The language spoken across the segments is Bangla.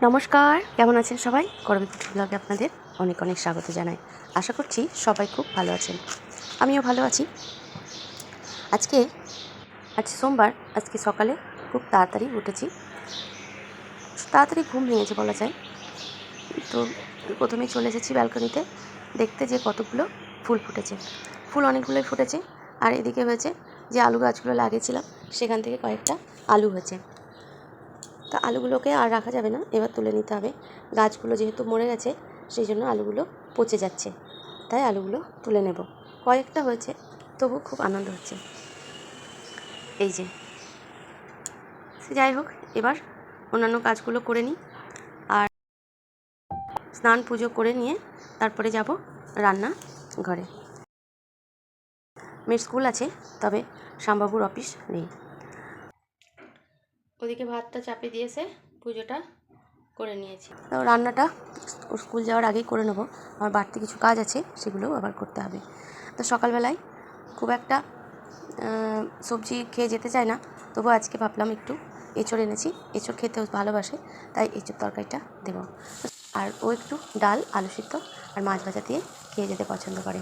নমস্কার, কেমন আছেন সবাই? করবী কুটি ব্লগে আপনাদের অনেক অনেক স্বাগত জানাই। আশা করছি সবাই খুব ভালো আছেন, আমিও ভালো আছি। আজ সোমবার, আজকে সকালে খুব তাড়াতাড়ি উঠেছি, তাড়াতাড়ি ঘুম ভেঙেছে বলা যায়। তো প্রথমেই চলে এসেছি ব্যালকনিতে দেখতে যে কতগুলো ফুল ফুটেছে। ফুল অনেকগুলোই ফুটেছে, আর এদিকে হয়েছে যে আলু গাছগুলো লাগিয়েছিলাম সেখান থেকে কয়েকটা আলু হয়েছে। তা আলুগুলোকে আর রাখা যাবে না, এবার তুলে নিতে হবে। গাছগুলো যেহেতু মরে গেছে সেই জন্য আলুগুলো পচে যাচ্ছে, তাই আলুগুলো তুলে নেব। কয়েকটা হয়েছে, তবু খুব আনন্দ হচ্ছে। এই যে, সে যাই হোক, এবার অন্যান্য কাজগুলো করে নিই, আর স্নান পুজো করে নিয়ে তারপরে যাব রান্না ঘরে। মেয়ের স্কুল আছে, তবে শ্যামবাবুর অফিস নেই। ওদিকে ভাতটা চাপে দিয়েছে, পুজোটা করে নিয়েছি। তো রান্নাটা স্কুল যাওয়ার আগেই করে নেবো, আমার বাড়তি কিছু কাজ আছে সেগুলোও আবার করতে হবে। তো সকালবেলায় খুব একটা সবজি খেয়ে যেতে চায় না, তবু আজকে ভাবলাম একটু এঁচড় এনেছি, এঁচড় খেতেও ভালোবাসে, তাই এঁচড় তরকারিটা দেবো। আর ও একটু ডাল, আলু সিদ্ধ আর মাছ ভাজা দিয়ে খেয়ে যেতে পছন্দ করে।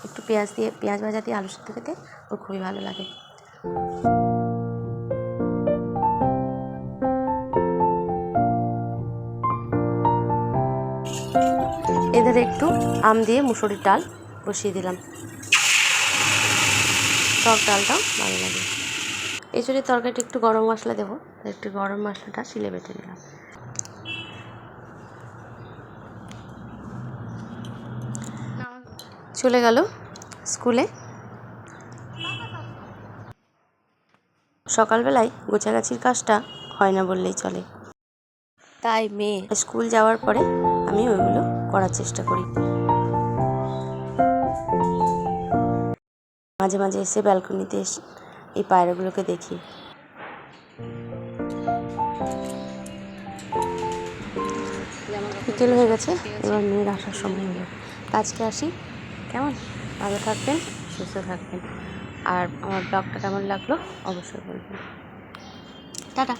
একটু পেঁয়াজ ভাজা দিয়ে আলু সিদ্ধ খেতে ওর খুবই ভালো লাগে। এদের একটু আম দিয়ে মুসুরির ডাল বসিয়ে দিলাম, টক ডালটাও ভালো লাগে। এঁচড়ের তরকারিটা একটু গরম মশলা দেবো, একটু গরম মশলাটা শিলে বেটে দিলাম। চলে গেল স্কুলে। সকালবেলায় গোছাগাছির কাজটা হয় না বললেই চলে, তাই মেয়ে স্কুল যাওয়ার পরে আমি ওইগুলো করার চেষ্টা করি। মাঝে মাঝে এসে ব্যালকনিতে এই পায়রাগুলোকে দেখি। বিকেল হয়ে গেছে, এবার মেয়ের আসার সময় হলো। আজকে আসি, কেমন? ভালো থাকবেন, সুস্থ থাকবেন, আর আমার ব্লগটা কেমন লাগলো অবশ্যই বলবেন। টাটা।